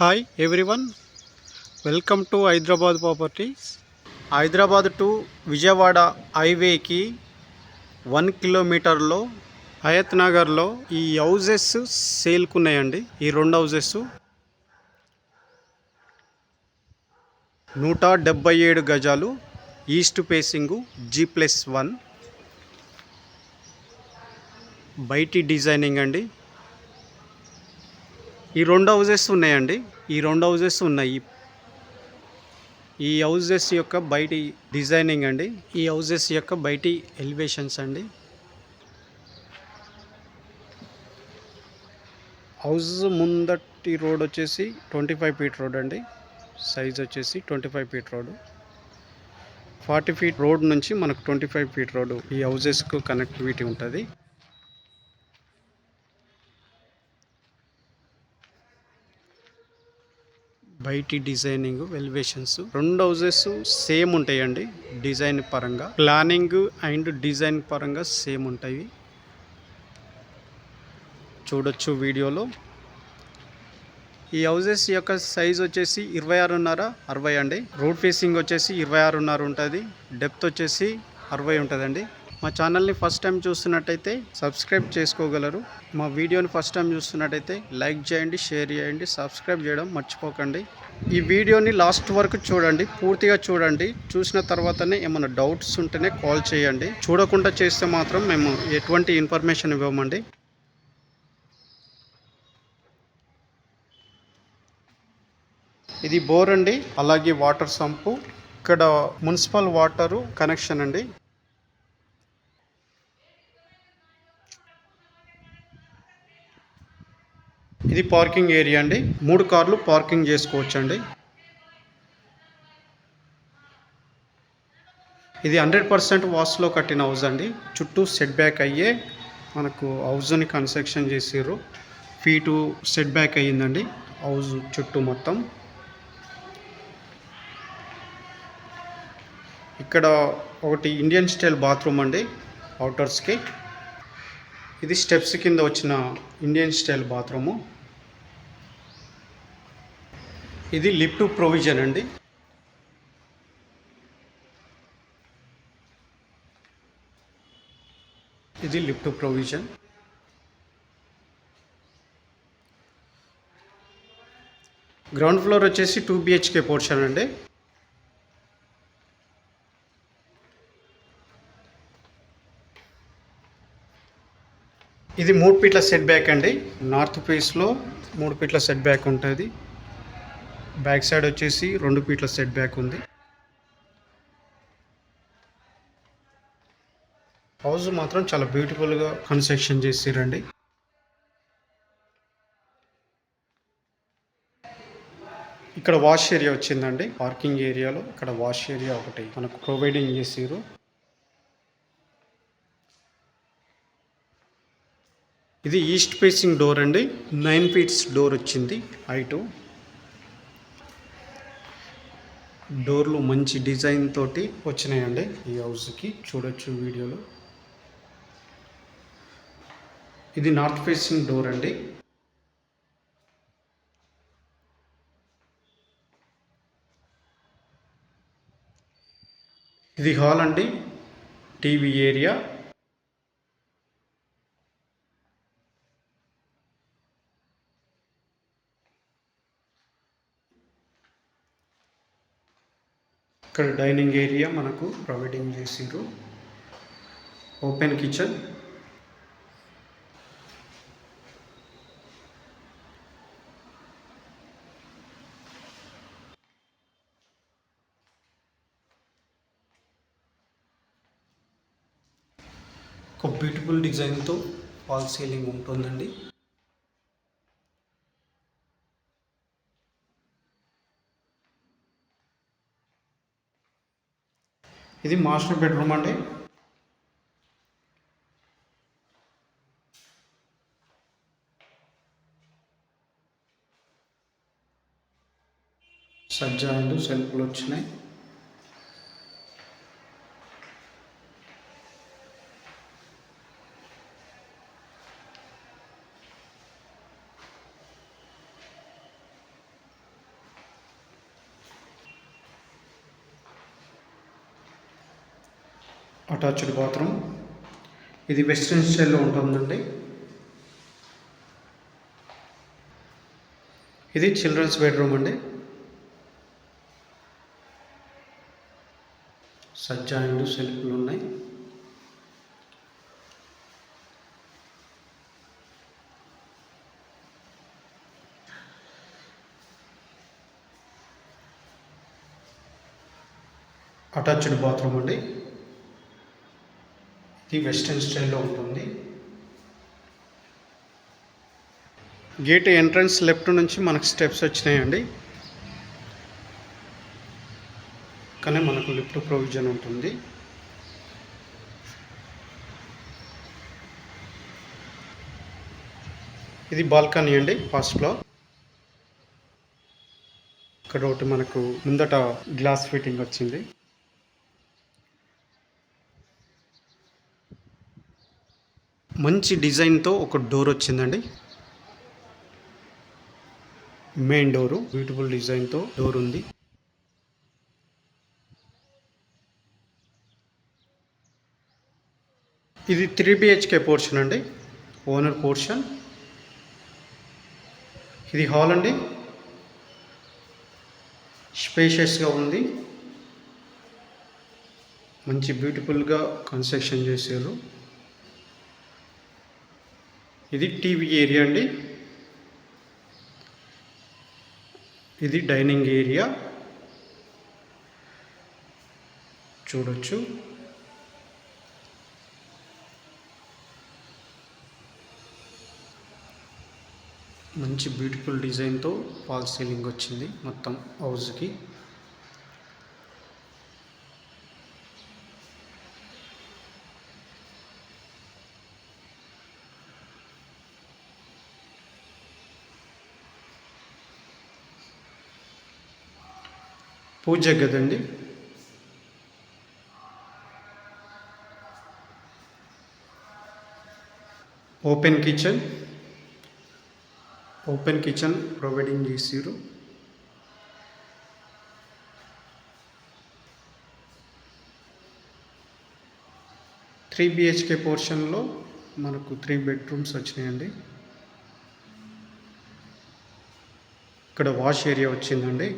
Hi everyone, welcome to Hyderabad properties. Hyderabad to Vijayawada హైవేకి 1 కిలోమీటర్లో హయత్ నగర్లో ఈ హౌజెస్ సేల్కున్నాయండి. ఈ రెండు హౌజెస్ 177 గజాలు, ఈస్ట్ ఫేసింగు, G+1, బయటి డిజైనింగ్ అండి. ఈ రెండు హౌజెస్ ఉన్నాయండి. ఈ హౌజెస్ యొక్క బయటి డిజైనింగ్ అండి. ఈ హౌజెస్ యొక్క బయటి ఎలివేషన్స్ అండి. హౌస్ ముందటి రోడ్ వచ్చేసి 25 ఫీట్ రోడ్ అండి. సైజ్ వచ్చేసి 25 ఫీట్ రోడ్. 40 ఫీట్ రోడ్ నుంచి మనకు 25 ఫీట్ రోడ్ ఈ హౌజెస్కు కనెక్టివిటీ ఉంటుంది. బయటి డిజైనింగ్ ఎలివేషన్స్ రెండు హౌజెస్ సేమ్ ఉంటాయండి. డిజైన్ పరంగా, ప్లానింగ్ అండ్ డిజైన్ పరంగా సేమ్ ఉంటాయి. చూడొచ్చు వీడియోలో. ఈ హౌజెస్ యొక్క సైజ్ వచ్చేసి 26.5 60 అండి. రోడ్ ఫేసింగ్ వచ్చేసి 26.5 ఉంటుంది. డెప్త్ వచ్చేసి 60 ఉంటుందండి. మా ఛానల్ని ఫస్ట్ టైం చూస్తున్నట్టయితే సబ్స్క్రైబ్ చేసుకోగలరు. మా వీడియోని ఫస్ట్ టైం చూస్తున్నట్టయితే లైక్ చేయండి, షేర్ చేయండి, సబ్స్క్రైబ్ చేయడం మర్చిపోకండి. ఈ వీడియోని లాస్ట్ వరకు చూడండి, పూర్తిగా చూడండి. చూసిన తర్వాతనే ఏమైనా డౌట్స్ ఉంటేనే కాల్ చేయండి. చూడకుండా చేస్తే మాత్రం మేము ఎటువంటి ఇన్ఫర్మేషన్ ఇవ్వమండి. ఇది బోర్ అండి, అలాగే వాటర్ సంపు. ఇక్కడ మున్సిపల్ వాటరు కనెక్షన్ అండి. ఇది పార్కింగ్ ఏరియా అండి. 3 కార్లు పార్కింగ్ చేసుకోవచ్చండి. ఇది 100% వాస్తులో కట్టిన హౌస్ అండి. చుట్టూ సెట్ బ్యాక్ అయ్యే మనకు హౌస్ని కన్స్ట్రక్షన్ చేసారు. ఫీటు సెట్ బ్యాక్ అయ్యిందండి హౌస్ చుట్టూ మొత్తం. ఇక్కడ ఒకటి ఇండియన్ స్టైల్ బాత్రూమ్ అండి అవుటర్స్కి. ఇది స్టెప్స్ కింద వచ్చిన ఇండియన్ స్టైల్ బాత్రూము. ఇది లిఫ్ట్ ప్రొవిజన్ అండి. ఇది లిఫ్ట్ ప్రొవిజన్. గ్రౌండ్ ఫ్లోర్ వచ్చేసి 2 BHK పోర్షన్ అండి. ఇది 3 ఫీట్ల సెట్ బ్యాక్ అండి. నార్త్ ఫేస్లో 3 ఫీట్ల సెట్ బ్యాక్ ఉంటుంది. బ్యాక్ సైడ్ వచ్చేసి 2 ఫీట్ల సెట్ బ్యాక్ ఉంది. హౌస్ మాత్రం చాలా బ్యూటిఫుల్గా కన్స్ట్రక్షన్ చేసిరండి. ఇక్కడ వాష్ ఏరియా వచ్చిందండి. పార్కింగ్ ఏరియాలో ఇక్కడ వాష్ ఏరియా ఒకటి మనకు ప్రొవైడింగ్ చేసిరు. ఇది ఈస్ట్ ఫేసింగ్ డోర్ అండి. 9 ఫీట్స్ డోర్ వచ్చింది హైటు. డోర్లు మంచి డిజైన్ తోటి వచ్చినాయండి ఈ హౌస్కి. చూడొచ్చు వీడియోలో. ఇది నార్త్ ఫేసింగ్ డోర్ అండి. ఇది హాల్ అండి, టీవీ ఏరియా. ఇక్కడ డైనింగ్ ఏరియా మనకు ప్రొవైడింగ్ చేసిండ్రు. Open kitchen. ఒక బ్యూటిఫుల్ డిజైన్తో ఫాల్ సీలింగ్ ఉంటుందండి. ఇది మాస్టర్ బెడ్రూమ్ అండి. సజ్జాలు సెల్ఫ్లు వచ్చినాయి. Attached bathroom. ఇది వెస్ట్రన్ స్టైల్లో ఉంటుందండి. ఇది చిల్డ్రన్స్ బెడ్రూమ్ అండి. సజ్జాయిండు సెల్ఫ్లు ఉన్నాయి. అటాచ్డ్ బాత్రూమ్ అండి. ఇది వెస్ట్రన్ స్టైల్లో ఉంటుంది. గేట్ ఎంట్రన్స్ లెఫ్ట్ నుంచి మనకు స్టెప్స్ వచ్చినాయండి, కానీ మనకు లిఫ్ట్ ప్రొవిజన్ ఉంటుంది. ఇది బాల్కనీ అండి, ఫస్ట్ ఫ్లోర్. ఇక్కడ ఒకటి మనకు ముందట గ్లాస్ ఫిట్టింగ్ వచ్చింది. మంచి డిజైన్తో ఒక డోర్ వచ్చిందండి. మెయిన్ డోరు బ్యూటిఫుల్ డిజైన్తో డోర్ ఉంది. ఇది 3 BHK పోర్షన్ అండి, ఓనర్ పోర్షన్. ఇది హాల్ అండి, స్పేషియస్గా ఉంది. మంచి బ్యూటిఫుల్గా కన్స్ట్రక్షన్ చేశారు. ఇది టీవీ ఏరియా అండి. ఇది డైనింగ్ ఏరియా చూడొచ్చు. మంచి బ్యూటిఫుల్ డిజైన్తో ఫాల్ సీలింగ్ వచ్చింది మొత్తం హౌస్కి. పూజ గదండి. ఓపెన్ కిచెన్ ప్రొవైడింగ్ చేసిరు. త్రీ BHK పోర్షన్లో మనకు 3 బెడ్రూమ్స్ వచ్చినాయండి. ఇక్కడ వాష్ ఏరియా వచ్చిందండి.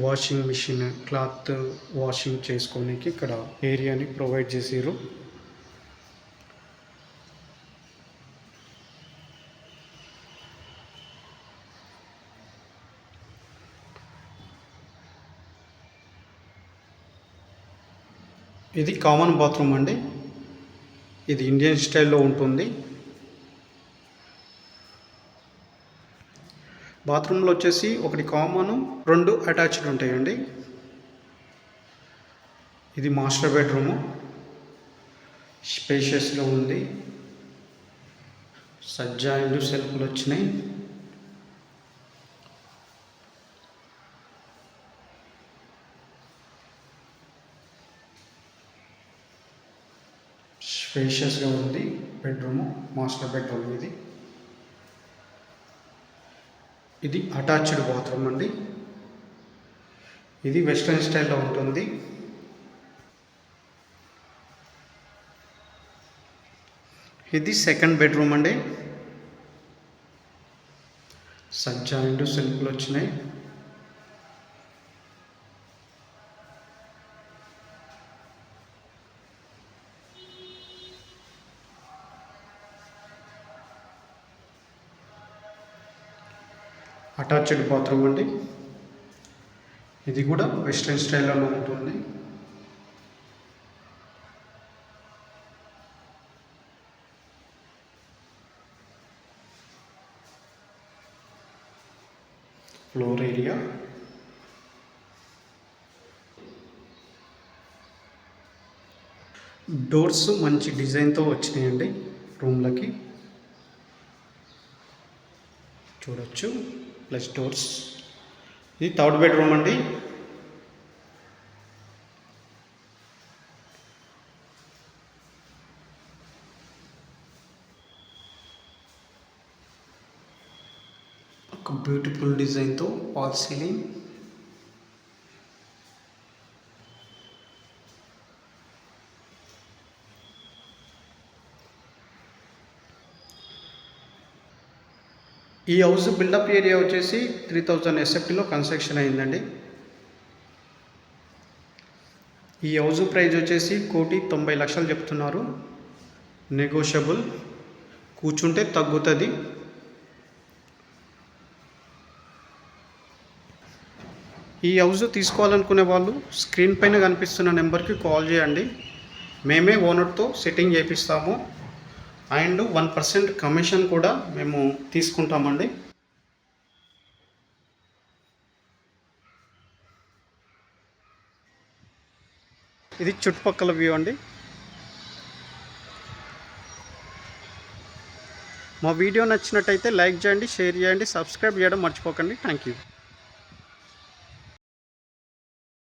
వాషింగ్ మిషన్, క్లాత్ వాషింగ్ చేసుకోనికి ఇక్కడ ఏరియాని ప్రొవైడ్ చేసిరు. ఇది కామన్ బాత్రూమ్ అండి. ఇది ఇండియన్ స్టైల్లో ఉంటుంది. బాత్రూంలో వచ్చేసి ఒకటి కామన్, 2 అటాచ్డ్ ఉంటాయండి. ఇది మాస్టర్ బెడ్రూము, స్పేషియస్గా ఉంది. సజ్జాయిండు సెల్ఫ్లు వచ్చినాయి. స్పేషియస్గా ఉంది బెడ్రూము, మాస్టర్ బెడ్రూమ్ ఇది. ఇది అటాచ్డ్ బాత్రూమ్ అండి. ఇది వెస్ట్రన్ స్టైల్లో ఉంటుంది. ఇది సెకండ్ బెడ్రూమ్ అండి. సజ్జాయిండు సెల్ఫ్లు వచ్చినాయి. అటాచ్డ్ బాత్రూమ్ అండి. ఇది కూడా వెస్ట్రన్ స్టైల్లో ఉంటుంది. ఫ్లోర్ ఏరియా, డోర్స్ మంచి డిజైన్తో వచ్చినాయండి రూమ్లకి చూడొచ్చు. Plus doors. ఇది థర్డ్ బెడ్రూమ్ అండి. ఒక బ్యూటిఫుల్ డిజైన్తో ఫాల్ సీలింగ్. ఈ హౌస్ బిల్డప్ ఏరియా వచ్చేసి 3000 ఎస్ఎఫ్టీలో కన్స్ట్రక్షన్ అయిందండి. ఈ హౌస్ ప్రైస్ వచ్చేసి 1,90,00,000 చెప్తున్నారు. నెగోషియబుల్, కూర్చుంటే తగ్గుతుంది. ఈ హౌస్ తీసుకోవాలనుకునే వాళ్ళు స్క్రీన్ పైన కనిపిస్తున్న నెంబర్కి కాల్ చేయండి. మేమే ఓనర్తో సెట్టింగ్ చేపిస్తాము. అండ్ 1% కమిషన్ కూడా మేము తీసుకుంటామండి. ఇది చుట్టుపక్కల వ్యూ అండి. మా వీడియో నచ్చినట్టయితే లైక్ చేయండి, షేర్ చేయండి, సబ్స్క్రైబ్ చేయడం మర్చిపోకండి. Thank you.